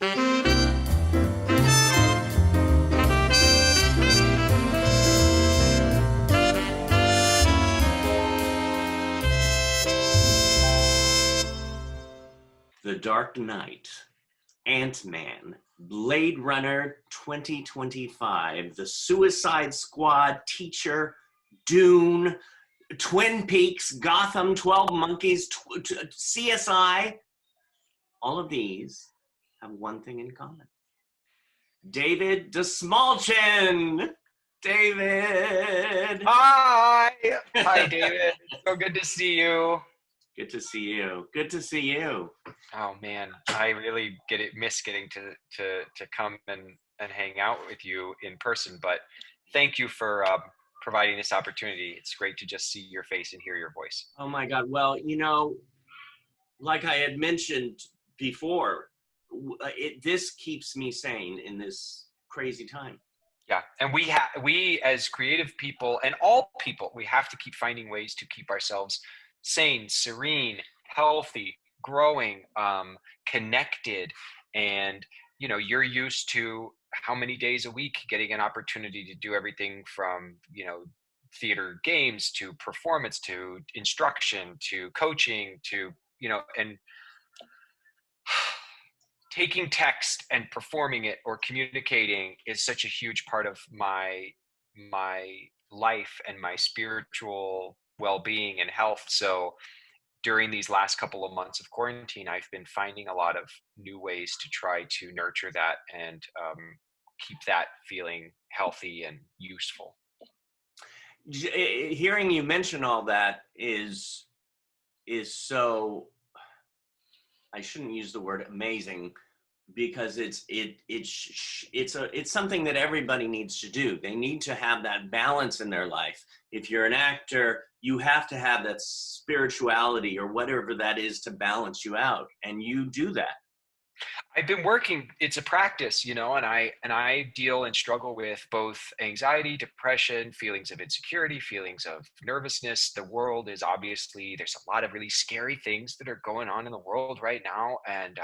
The Dark Knight, Ant-Man, Blade Runner 2025, The Suicide Squad, Teacher, Dune, Twin Peaks, Gotham, 12 Monkeys, CSI, all of these have one thing in common. David Dastmalchian. David. Hi. Hi, David. So good to see you. Good to see you. Good to see you. Oh man, I really miss getting to come and hang out with you in person. But thank you for providing this opportunity. It's great to just see your face and hear your voice. Oh my God. Well, you know, like I had mentioned before, this keeps me sane in this crazy time. Yeah, and we as creative people and all people, we have to keep finding ways to keep ourselves sane, serene, healthy, growing, connected. And you know, you're used to how many days a week getting an opportunity to do everything from, you know, theater, games, to performance, to instruction, to coaching, to, you know, and taking text and performing it or communicating is such a huge part of my life and my spiritual well-being and health. So during these last couple of months of quarantine, I've been finding a lot of new ways to try to nurture that and keep that feeling healthy and useful. Hearing you mention all that is so, I shouldn't use the word amazing, because it's something that everybody needs to do. They need to have that balance in their life. If you're an actor, you have to have that spirituality or whatever that is to balance you out, and you do that. I've been working, it's a practice, you know, and I deal and struggle with both anxiety, depression, feelings of insecurity, feelings of nervousness. The world is obviously, there's a lot of really scary things that are going on in the world right now. And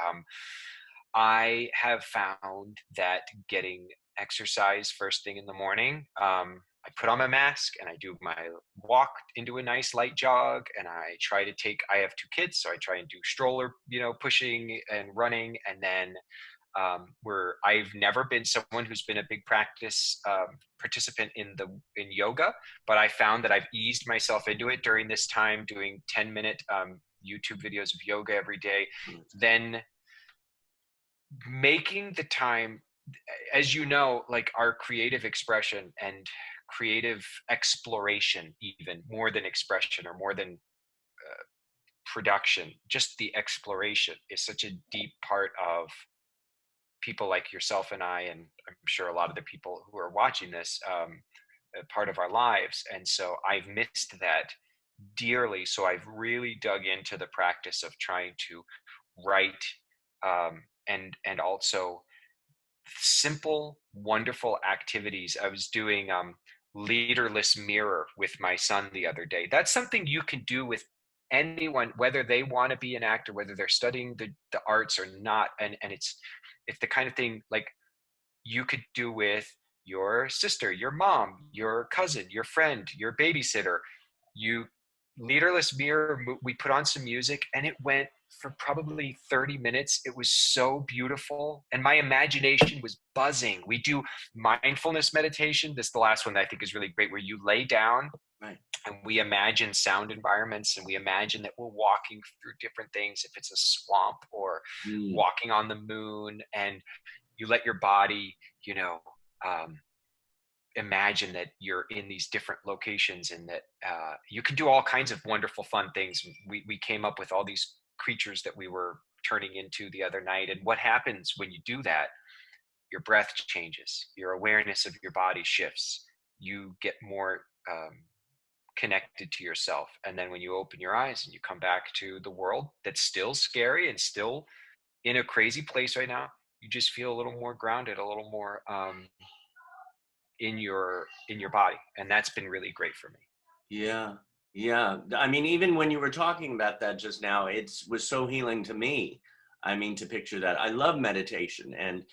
I have found that getting exercise first thing in the morning, I put on my mask and I do my walk into a nice light jog, and I try to I have 2 kids, so I try and do stroller, you know, pushing and running. And then I've never been someone who's been a big participant in yoga, but I found that I've eased myself into it during this time, doing 10-minute YouTube videos of yoga every day. Then making the time, as you know, like our creative expression and creative exploration, even more than expression or more than production, just the exploration is such a deep part of people like yourself and I, and I'm sure a lot of the people who are watching this, a part of our lives. And so I've missed that dearly. So I've really dug into the practice of trying to write, and also simple, wonderful activities. I was doing leaderless mirror with my son the other day. That's something you can do with anyone, whether they want to be an actor, whether they're studying the arts or not. And it's the kind of thing like you could do with your sister, your mom, your cousin, your friend, your babysitter. You leaderless mirror, we put on some music, and it went for probably 30 minutes. It was so beautiful, and my imagination was buzzing. We do mindfulness meditation. This is the last one that I think is really great, where you lay down, right, and we imagine sound environments, and we imagine that we're walking through different things, if it's a swamp or walking on the moon, and you let your body, you know, imagine that you're in these different locations, and that you can do all kinds of wonderful, fun things. We came up with all these creatures that we were turning into the other night. And what happens when you do that? Your breath changes, your awareness of your body shifts, you get more connected to yourself. And then when you open your eyes and you come back to the world that's still scary and still in a crazy place right now, you just feel a little more grounded, a little more in your body. And that's been really great for me. Yeah, I mean, even when you were talking about that just now, it was so healing to me. I mean, to picture that. I love meditation. And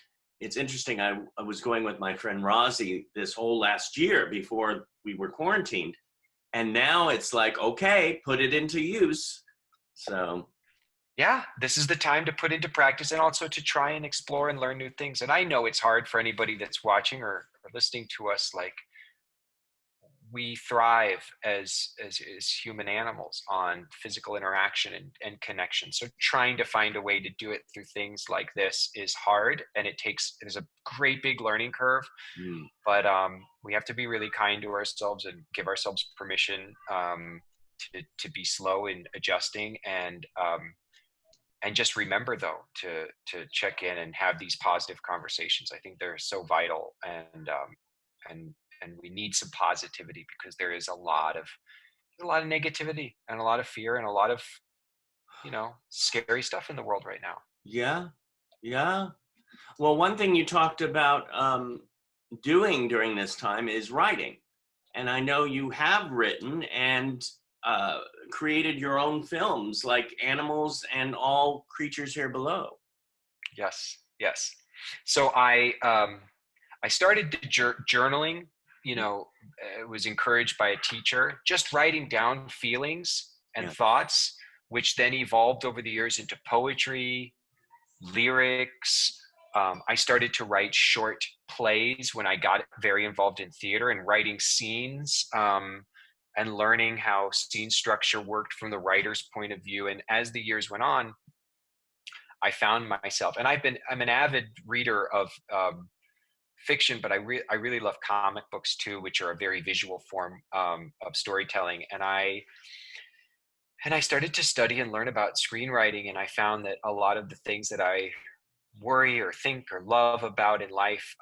it's interesting. I was going with my friend Rozzy this whole last year before we were quarantined. And now it's like, okay, put it into use. So, Yeah, this is the time to put into practice and also to try and explore and learn new things. And I know it's hard for anybody that's watching or listening to us. Like, we thrive as human animals on physical interaction and connection. So trying to find a way to do it through things like this is hard, and there's a great big learning curve. mm, But we have to be really kind to ourselves and give ourselves permission to be slow in adjusting, and just remember though to check in and have these positive conversations. I think they're so vital, and we need some positivity, because there is a lot of negativity and a lot of fear and a lot of scary stuff in the world right now. yeah, yeah. Well, one thing you talked about doing during this time is writing. And I know you have written and created your own films like Animals and All Creatures Here Below. Yes, yes. So I started journaling. Was encouraged by a teacher, just writing down feelings and Yeah. thoughts, which then evolved over the years into poetry, lyrics. I started to write short plays when I got very involved in theater and writing scenes, and learning how scene structure worked from the writer's point of view. And as the years went on, I found myself, and I'm an avid reader of fiction, but I really love comic books too, which are a very visual form of storytelling. And I started to study and learn about screenwriting, and I found that a lot of the things that I worry or think or love about in life,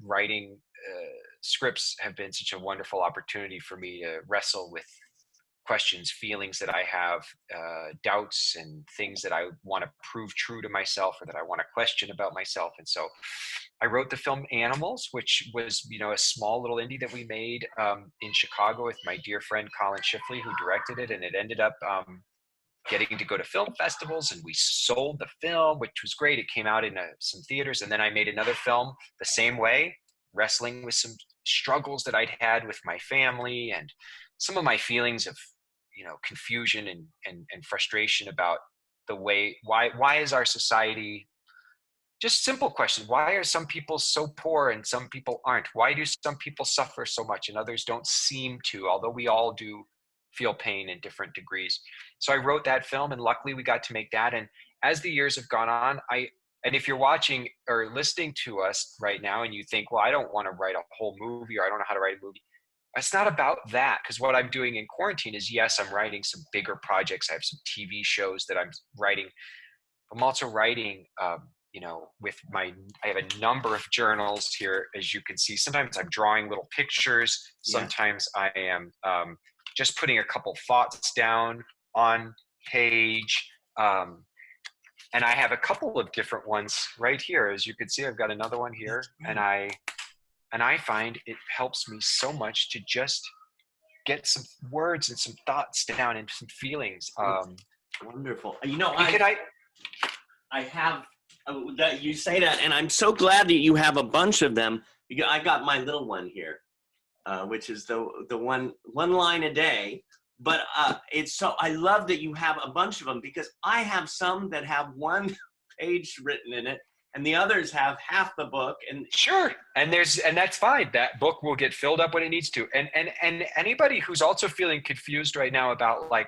writing scripts have been such a wonderful opportunity for me to wrestle with questions, feelings that I have, doubts and things that I want to prove true to myself or that I want to question about myself. And so I wrote the film Animals, which was, a small little indie that we made in Chicago with my dear friend Colin Shifley, who directed it. And it ended up getting to go to film festivals, and we sold the film, which was great. It came out in some theaters. And then I made another film the same way, wrestling with some struggles that I'd had with my family and some of my feelings of confusion and frustration about the way why is our society, just simple questions, why are some people so poor and some people aren't, why do some people suffer so much and others don't seem to, although we all do feel pain in different degrees. So I wrote that film, and luckily we got to make that. And as the years have gone on, and if you're watching or listening to us right now and you think, well, I don't want to write a whole movie, or I don't know how to write a movie, it's not about that, because what I'm doing in quarantine is, yes, I'm writing some bigger projects. I have some TV shows that I'm writing. I'm also writing, I have a number of journals here, as you can see. Sometimes I'm drawing little pictures. Sometimes I am just putting a couple thoughts down on page. And I have a couple of different ones right here. As you can see, I've got another one here, and I find it helps me so much to just get some words and some thoughts down and some feelings. Wonderful. I have that you say that, and I'm so glad that you have a bunch of them. I got my little one here, which is the one line a day. But I love that you have a bunch of them, because I have some that have one page written in it, and the others have half the book. And sure, and that's fine. That book will get filled up when it needs to. And anybody who's also feeling confused right now about, like,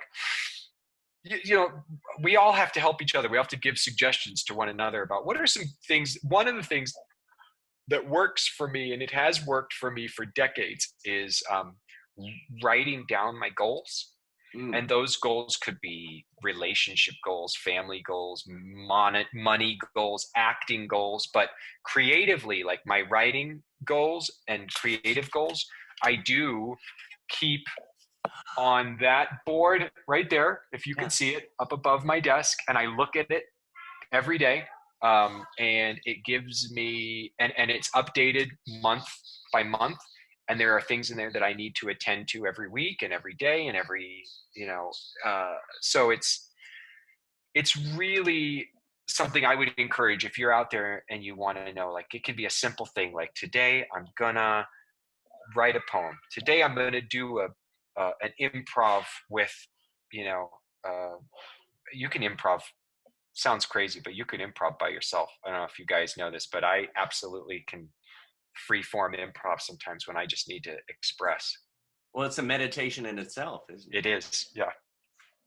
we all have to help each other. We have to give suggestions to one another about what are some things. One of the things that works for me, and it has worked for me for decades, is writing down my goals. And those goals could be relationship goals, family goals, money goals, acting goals. But creatively, like my writing goals and creative goals, I do keep on that board right there, if you can see it, up above my desk. And I look at it every day. And it gives me, and it's updated month by month. And there are things in there that I need to attend to every week and every day and every, so it's really something I would encourage if you're out there and you want to know, like, it could be a simple thing like, today I'm gonna write a poem. Today I'm gonna do an improv with, you know, you can improv. Sounds crazy, but you can improv by yourself. I don't know if you guys know this, but I absolutely can free form improv sometimes when I just need to express. Well, it's a meditation in itself, isn't it? It is, yeah.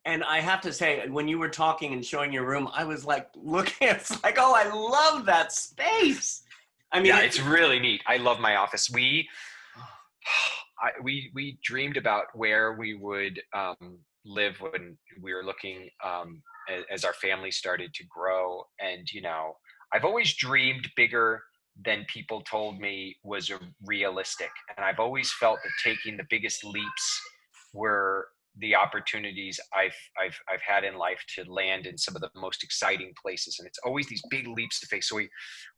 And I have to say, when you were talking and showing your room, I was like looking, it's like, oh, I love that space. I mean, yeah, it's really neat. I love my office. We dreamed about where we would live when we were looking, as our family started to grow. And, you know, I've always dreamed bigger than people told me was realistic. And I've always felt that taking the biggest leaps were the opportunities I've had in life to land in some of the most exciting places. And it's always these big leaps to face. So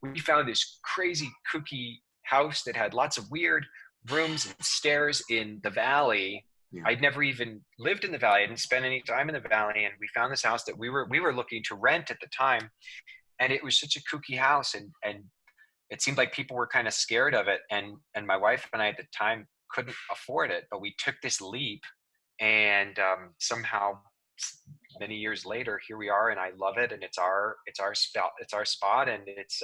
we found this crazy kooky house that had lots of weird rooms and stairs in the valley. Yeah. I'd never even lived in the valley. I didn't spend any time in the valley. And we found this house that we were looking to rent at the time. And it was such a kooky house. And it seemed like people were kind of scared of it. And my wife and I at the time couldn't afford it, but we took this leap. And somehow many years later, here we are, and I love it. And it's our spot. And it's,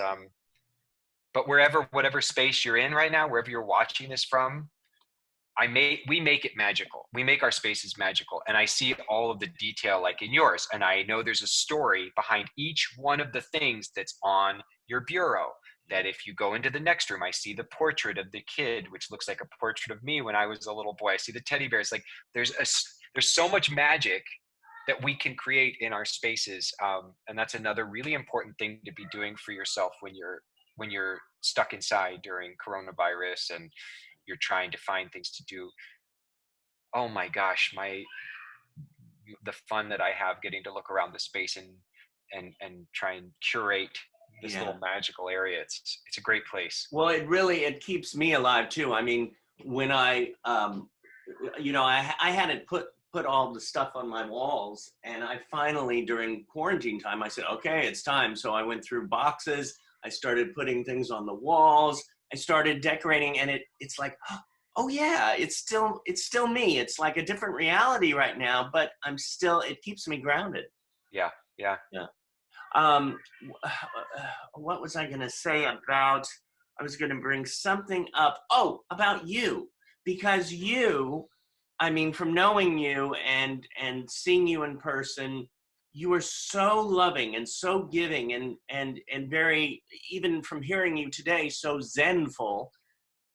but whatever space you're in right now, wherever you're watching this from, we make it magical. We make our spaces magical. And I see all of the detail like in yours. And I know there's a story behind each one of the things that's on your bureau. That if you go into the next room, I see the portrait of the kid, which looks like a portrait of me when I was a little boy. I see the teddy bears. Like there's so much magic that we can create in our spaces. And that's another really important thing to be doing for yourself when you're stuck inside during coronavirus and you're trying to find things to do. Oh my gosh, the fun that I have getting to look around the space and try and curate this little magical area. It's a great place. Well, it keeps me alive too. I mean, when I hadn't put all the stuff on my walls, and I finally, during quarantine time, I said, okay, it's time. So I went through boxes. I started putting things on the walls. I started decorating, and it's like, oh yeah, it's still me. It's like a different reality right now, but it keeps me grounded. Yeah. What was I going to say about, I was going to bring something up. Oh, about you, because I mean, from knowing you and seeing you in person, you are so loving and so giving and very, even from hearing you today, so zenful.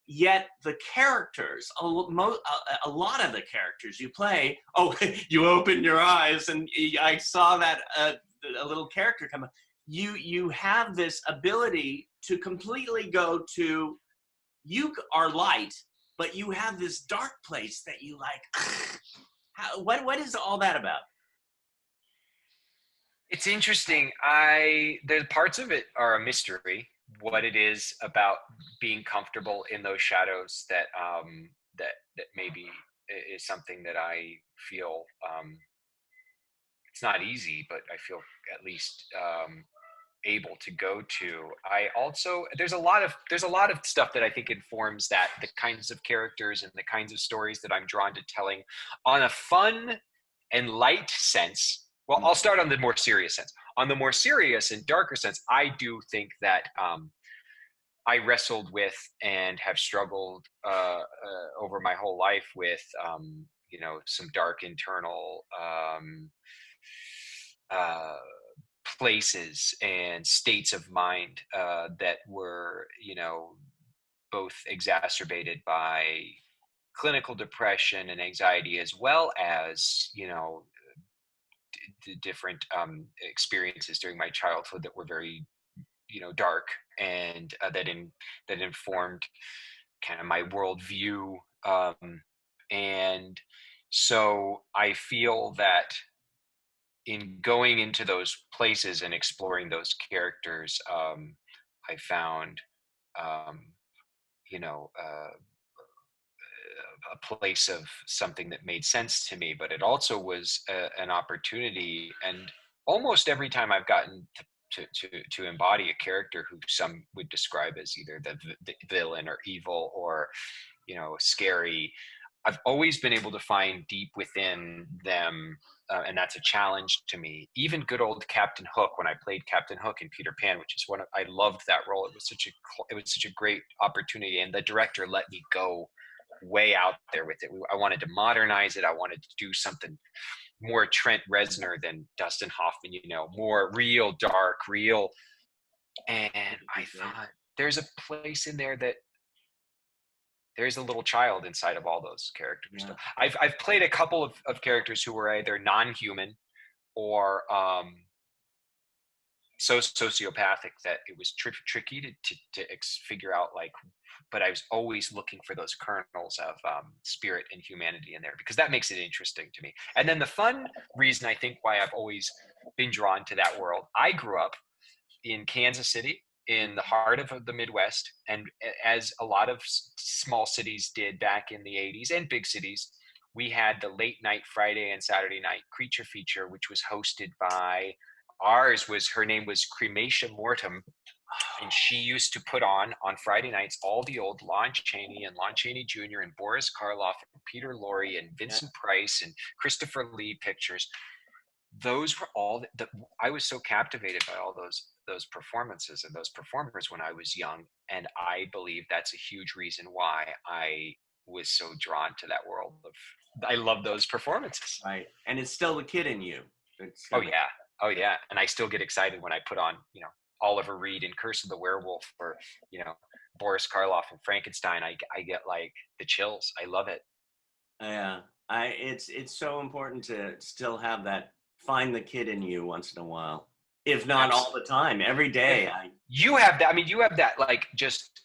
Yet the characters, a lot of the characters you play, oh, you open your eyes and I saw that a little character come up. You have this ability to completely go to, you are light, but you have this dark place that you like. What is all that about? It's interesting. The parts of it are a mystery. What it is about being comfortable in those shadows that maybe is something that I feel. It's not easy, but I feel at least able to go to. I also there's a lot of stuff that I think informs that, the kinds of characters and the kinds of stories that I'm drawn to telling on a fun and light sense. Well, I'll start on the more serious sense. On the more serious and darker sense, I do think that I wrestled with and have struggled over my whole life with some dark internal places and states of mind that were, both exacerbated by clinical depression and anxiety, as well as, different experiences during my childhood that were very, dark, and that informed kind of my worldview. And so I feel that in going into those places and exploring those characters, I found, a place of something that made sense to me, but it also was an opportunity. And almost every time I've gotten to embody a character who some would describe as either the villain or evil or, you know, scary. I've always been able to find deep within them, and that's a challenge to me. Even good old Captain Hook, when I played Captain Hook in Peter Pan, which is I loved that role. It was such a great opportunity, and the director let me go way out there with it. I wanted to modernize it. I wanted to do something more Trent Reznor than Dustin Hoffman, you know, more real dark, real. And I thought there's a place in there that there's a little child inside of all those characters. Yeah. I've played a couple of characters who were either non-human or so sociopathic that it was tricky to figure out, like, but I was always looking for those kernels of spirit and humanity in there, because that makes it interesting to me. And then the fun reason I think why I've always been drawn to that world, I grew up in Kansas City, in the heart of the Midwest, and as a lot of small cities did back in the 80s, and big cities, we had the late night Friday and Saturday night creature feature, which was hosted by, her name was Cremation Mortem, and she used to put on Friday nights all the old Lon Chaney and Lon Chaney Jr. and Boris Karloff and Peter Lorre and Vincent Price and Christopher Lee pictures. Those were all I was so captivated by all those performances and those performers when I was young, and I believe that's a huge reason why I was so drawn to that world I love those performances. Right, and it's still the kid in you. Oh yeah, and I still get excited when I put on, you know, Oliver Reed and Curse of the Werewolf, or, you know, Boris Karloff and Frankenstein. I get like the chills. I love it. Yeah, it's so important to still have that. Find the kid in you once in a while, if not all the time, every day. You have that. I mean, you have that, like, just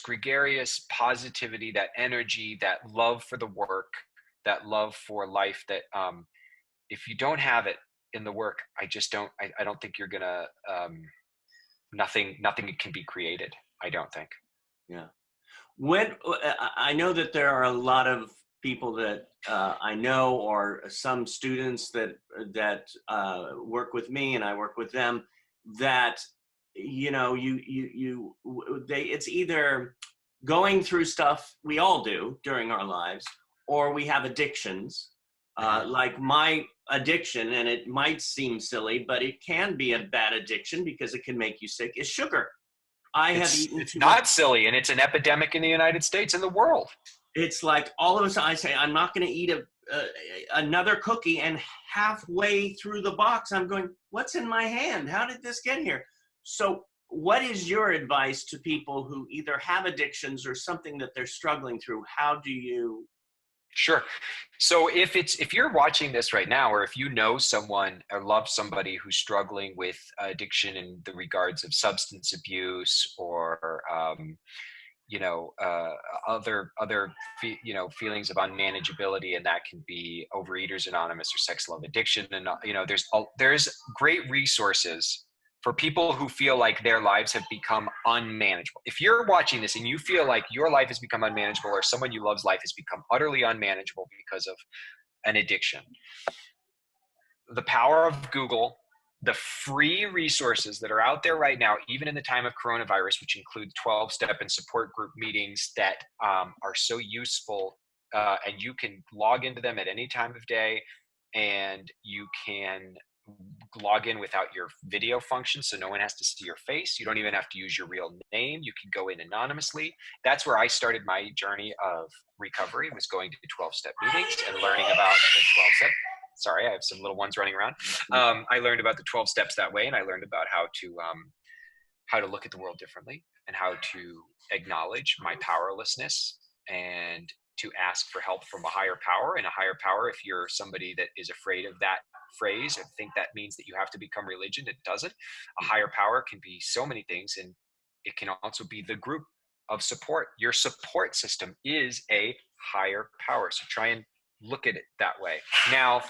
gregarious positivity, that energy, that love for the work, that love for life. That if you don't have it in the work, I don't think you're gonna. Nothing can be created, I don't think. Yeah. When I know that there are a lot of people that I know, or some students that work with me and I work with them, that, you know, it's either going through stuff, we all do during our lives, or we have addictions. Like my addiction, and it might seem silly, but it can be a bad addiction because it can make you sick, is sugar. It's not silly, and it's an epidemic in the United States and the world. It's like all of a sudden I say, I'm not going to eat another cookie, and halfway through the box, I'm going, what's in my hand? How did this get here? So what is your advice to people who either have addictions or something that they're struggling through? How do you? Sure. So if you're watching this right now, or if you know someone or love somebody who's struggling with addiction in the regards of substance abuse, or other feelings of unmanageability, and that can be Overeaters Anonymous or sex, love, addiction, and there's great resources for people who feel like their lives have become unmanageable. If you're watching this and you feel like your life has become unmanageable, or someone you love's life has become utterly unmanageable because of an addiction, the power of Google, the free resources that are out there right now, even in the time of coronavirus, which include 12-step and support group meetings that are so useful, and you can log into them at any time of day, and you can log in without your video function, so no one has to see your face. You don't even have to use your real name. You can go in anonymously. That's where I started my journey of recovery, was going to 12-step meetings and learning about the 12-step. Sorry, I have some little ones running around. I learned about the 12 steps that way, and I learned about how to look at the world differently, and how to acknowledge my powerlessness, and to ask for help from a higher power. And a higher power, if you're somebody that is afraid of that phrase and think that means that you have to become religion, it doesn't. A higher power can be so many things, and it can also be the group of support. Your support system is a higher power, so try and look at it that way. Now,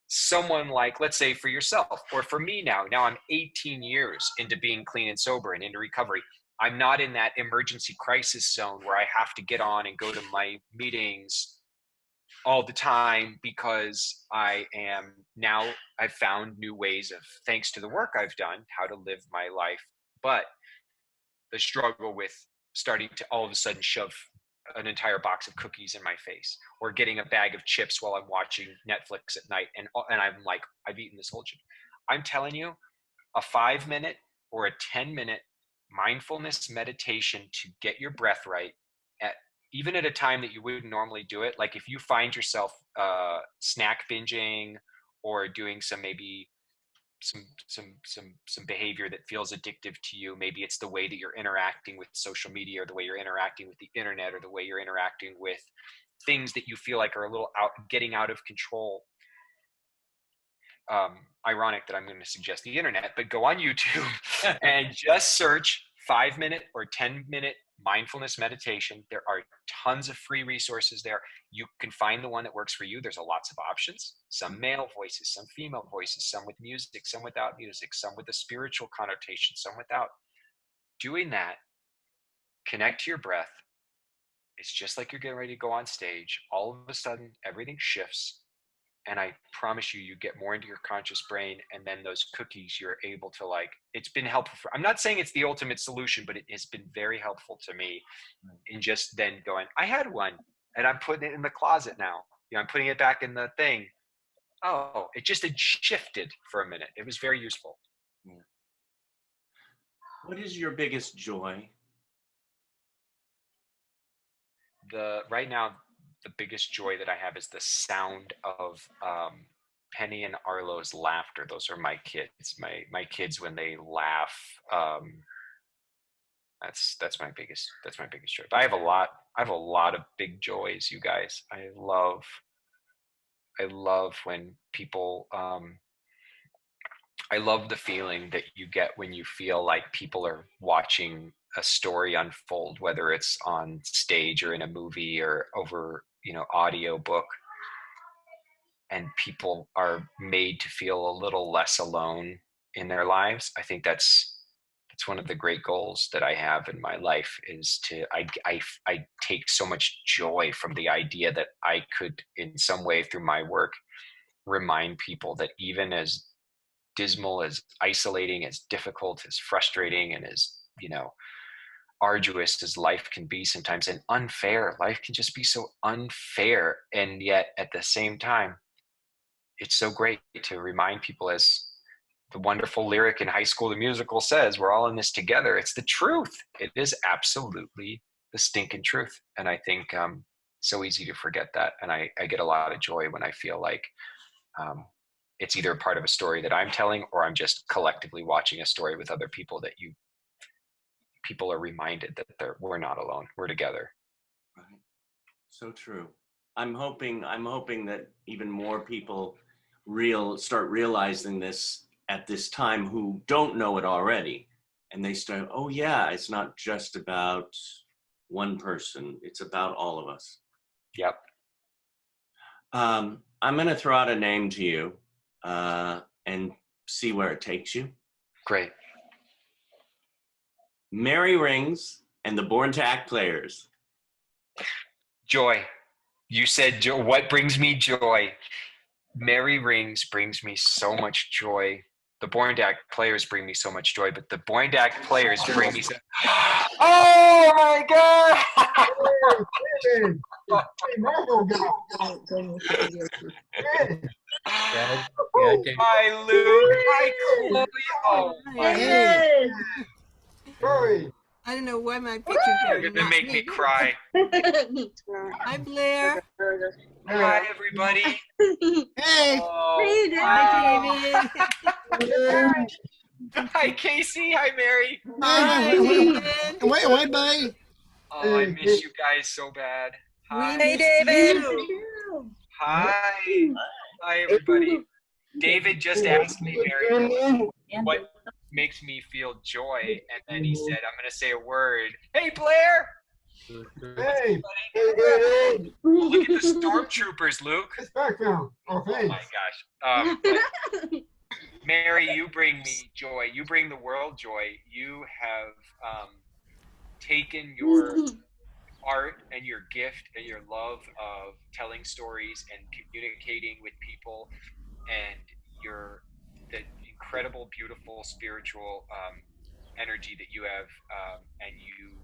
someone like, let's say for yourself, or for me now I'm 18 years into being clean and sober and into recovery. I'm not in that emergency crisis zone where I have to get on and go to my meetings all the time because I've found new ways of, thanks to the work I've done, how to live my life. But the struggle with starting to all of a sudden shove an entire box of cookies in my face, or getting a bag of chips while I'm watching Netflix at night, and I'm like, I've eaten this whole chip. I'm telling you, a 5-minute or a 10-minute mindfulness meditation to get your breath right, even at a time that you wouldn't normally do it. Like if you find yourself snack binging or doing some behavior that feels addictive to you, maybe it's the way that you're interacting with social media, or the way you're interacting with the internet, or the way you're interacting with things that you feel like are a little getting out of control. Ironic that I'm going to suggest the internet, but go on YouTube and just search 5-minute or 10-minute mindfulness meditation. There are tons of free resources there. You can find the one that works for you. There's lots of options, some male voices, some female voices, some with music, some without music, some with a spiritual connotation, some without. Doing that, connect to your breath. It's just like you're getting ready to go on stage. All of a sudden, everything shifts. And I promise you, you get more into your conscious brain, and then those cookies, you're able to it's been helpful I'm not saying it's the ultimate solution, but it has been very helpful to me in just then going, I had one and I'm putting it in the closet now. I'm putting it back in the thing. Oh, it just had shifted for a minute. It was very useful. Yeah. What is your biggest joy? Right now, the biggest joy that I have is the sound of Penny and Arlo's laughter. Those are my kids. My kids, when they laugh, that's my biggest joy. But I have a lot of big joys, you guys. I love when people I love the feeling that you get when you feel like people are watching a story unfold, whether it's on stage or in a movie or over, audio book, and people are made to feel a little less alone in their lives. I think that's one of the great goals that I have in my life, is I take so much joy from the idea that I could, in some way through my work, remind people that even as dismal, as isolating, as difficult, as frustrating, and as arduous as life can be sometimes, and unfair, life can just be so unfair, and yet at the same time it's so great to remind people, as the wonderful lyric in High School the Musical says, we're all in this together. It's the truth. It is absolutely the stinking truth. And I think so easy to forget that. And I get a lot of joy when I feel like it's either a part of a story that I'm telling, or I'm just collectively watching a story with other people, that people are reminded that we're not alone. We're together. Right. So true. I'm hoping that even more people start realizing this at this time, who don't know it already, and they start, oh yeah, it's not just about one person, it's about all of us. Yep. I'm going to throw out a name to you and see where it takes you. Great. Mary Rings and the Born to Act Players. Joy. You said joy. What brings me joy? Mary Rings brings me so much joy. The Born to Act Players bring me so much joy, but the Born to Act Players bring me so... Oh my God! Hi, Luke. Hi, Chloe. Oh my God. I don't know why my picture's there. You're gonna make me cry. Hi, Blair. Hi, everybody. Hey. Oh, Hi, David. hi, Casey. Hi, Mary. Hi, David. Wait, buddy. Oh, I miss you guys so bad. Hi. Hey, David. Hi. Hi, everybody. David just asked me, Mary, what makes me feel joy, and then he said, I'm going to say a word. Hey, Blair. Hey. Look at the stormtroopers, Luke. It's background. Oh my gosh. Mary, you bring me joy. You bring the world joy. You have taken your art and your gift and your love of telling stories and communicating with people, and the incredible, beautiful spiritual energy that you have, and you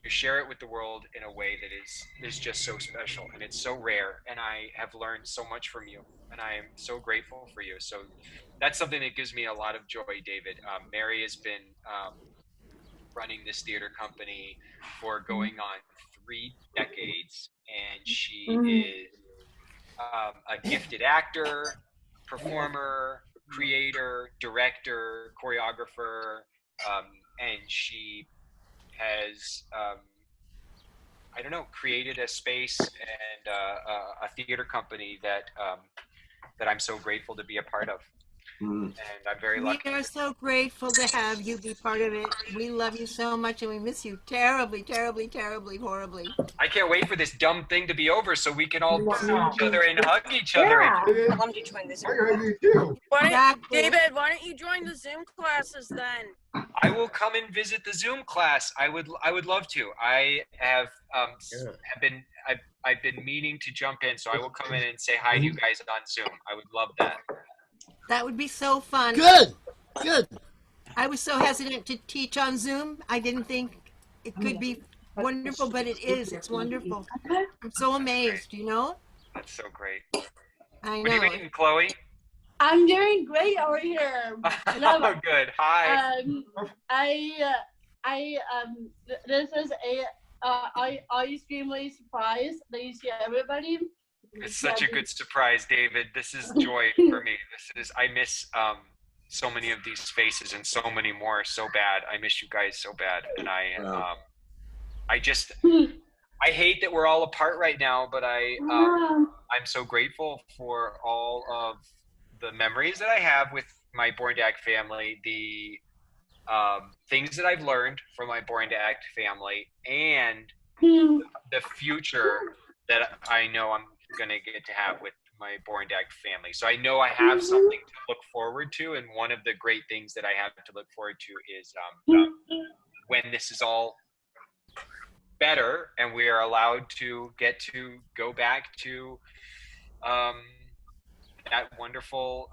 share it with the world in a way that is just so special, and it's so rare, and I have learned so much from you, and I am so grateful for you. So that's something that gives me a lot of joy, David. Mary has been running this theater company for going on 3 decades, and she is a gifted actor, performer, creator, director, choreographer, and she has I don't know, created a space and a theater company that I'm so grateful to be a part of. And I'm very lucky. We are so grateful to have you be part of it. We love you so much, and we miss you terribly, terribly, terribly, horribly. I can't wait for this dumb thing to be over so we can all see each other and hug each other. Yeah. I'd love to join this. David, why don't you join the Zoom classes then? I will come and visit the Zoom class. I would love to. I have I've been meaning to jump in, so I will come in and say hi to you guys on Zoom. I would love that. That would be so fun. Good. I was so hesitant to teach on Zoom. I didn't think it could be wonderful, but it is. It's wonderful. I'm so amazed, you know? That's so great. I What are you know. doing, Chloe? I'm doing great over here. Oh, good. Hi. This is I extremely surprised that you see everybody. It's such a good surprise, David. This is joy for me. I miss so many of these faces and so many more so bad. I miss you guys so bad, and I hate that we're all apart right now, but I'm so grateful for all of the memories that I have with my Born to Act family, the things that I've learned from my Born to Act family, and the future that I know I'm going to get to have with my Born to Act family. So I know I have something to look forward to, and one of the great things that I have to look forward to is when this is all better and we are allowed to get to go back to that wonderful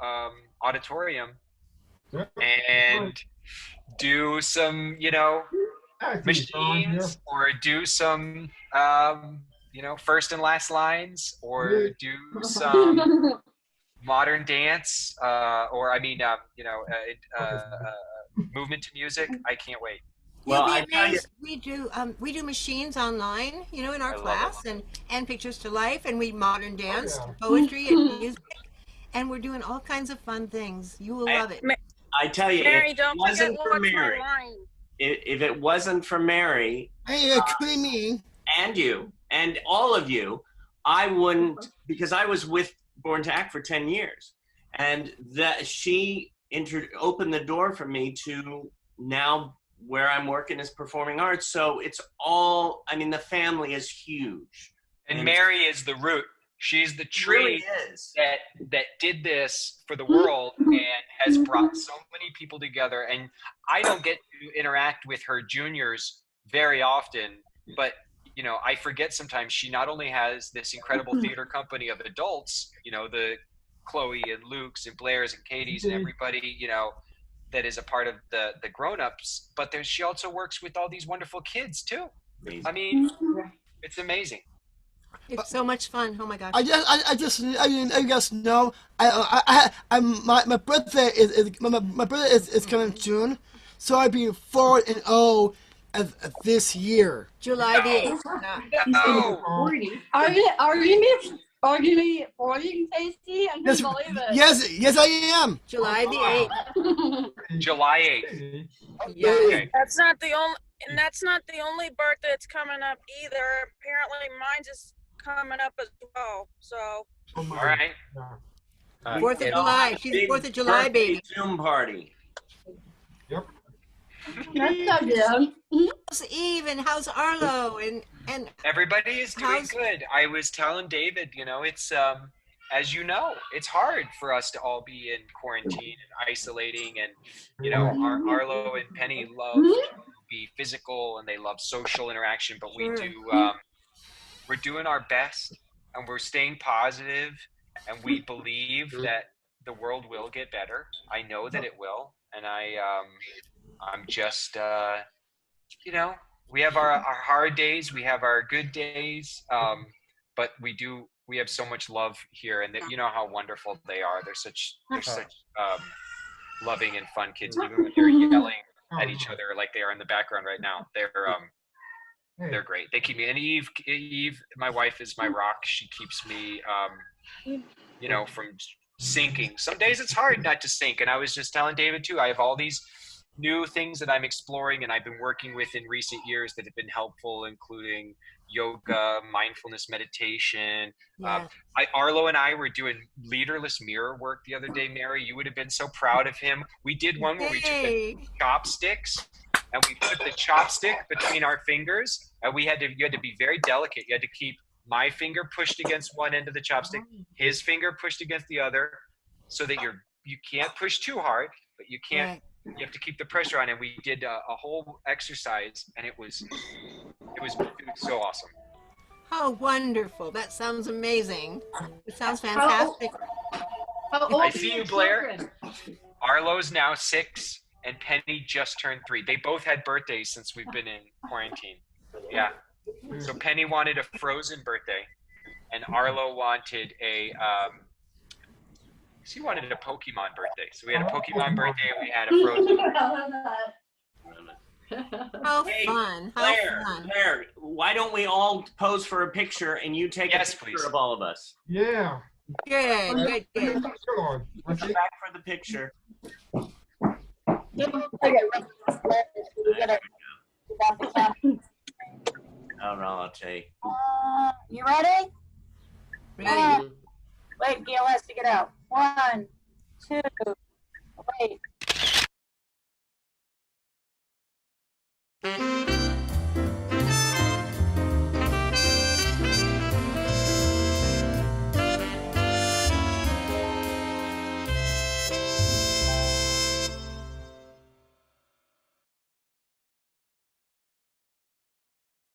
auditorium and do some, machines, or do some, first and last lines, or do some modern dance, movement to music. I can't wait. Well, You'll I be tell you, amazed. We do machines online, in our class, and pictures to life, and we modern dance, poetry, and music, and we're doing all kinds of fun things. You will love it. I tell you, Mary, if it don't forget wasn't for what's my Mary, line. if it wasn't for Mary Hey, creamy. and you and all of you, I wouldn't, because I was with Born to Act for 10 years, and that she opened the door for me to now where I'm working is performing arts. So it's all, the family is huge. And Mary is the root. She's the tree really is. that did this for the world and has brought so many people together. And I don't get to interact with her juniors very often, but I forget sometimes she not only has this incredible theater company of adults, the Chloe and Luke's and Blair's and Katie's and everybody, that is a part of the grown-ups, but she also works with all these wonderful kids too. Amazing. It's amazing. It's so much fun. Oh my gosh. I guess know. My birthday is coming June, so I'd be 4-0 this year. July the 8th. No. Are you 40, Tasty? I can't believe it. Yes, I am. July the 8th. July 8th. Yeah. Okay. That's not the only birthday that's coming up either. Apparently, mine's is coming up as well. So. All right. 4th of July. She's a 4th of July baby. Zoom party. Yep. That's not good. How's Eve and how's Arlo and Everybody is doing good. I was telling David, it's as you know, it's hard for us to all be in quarantine and isolating, and Arlo and Penny love to be physical and they love social interaction, but we Sure. do, we're doing our best and we're staying positive, and we believe that the world will get better. I know that it will. And I'm just, you know, we have our hard days, we have our good days, but we have so much love here, and that, you know how wonderful they are. They're such loving and fun kids, even when they're yelling at each other like they are in the background right now. They're great. They keep me, and Eve, my wife, is my rock. She keeps me, you know, from sinking. Some days it's hard not to sink, and I was just telling David too, I have all these new things that I'm exploring and I've been working with in recent years that have been helpful, including yoga, mindfulness meditation. Yeah. Arlo and I were doing leaderless mirror work the other day, Mary. You would have been so proud of him. We did one where we took the chopsticks and we put the chopstick between our fingers, and you had to be very delicate. You had to keep my finger pushed against one end of the chopstick, his finger pushed against the other, so that you can't push too hard, but you can't. Right. You have to keep the pressure on, and we did a whole exercise, and it was so awesome. How wonderful. That sounds amazing. It sounds fantastic. How old I are see your you, Blair. children? Arlo's now 6, and Penny just turned 3. They both had birthdays since we've been in quarantine. Yeah. So Penny wanted a Frozen birthday, and Arlo wanted she wanted a Pokemon birthday. So we had a Pokemon birthday and we had a Frozen. How Hey, fun. How Blair, fun. Blair, why don't we all pose for a picture and you take Yes, a picture please. of all of us? Yeah. Good, good, good. Come on. Let's see. Back for the picture. All right, I'll take. You ready? Ready? Wait, Gail has to get out. 1, 2, wait.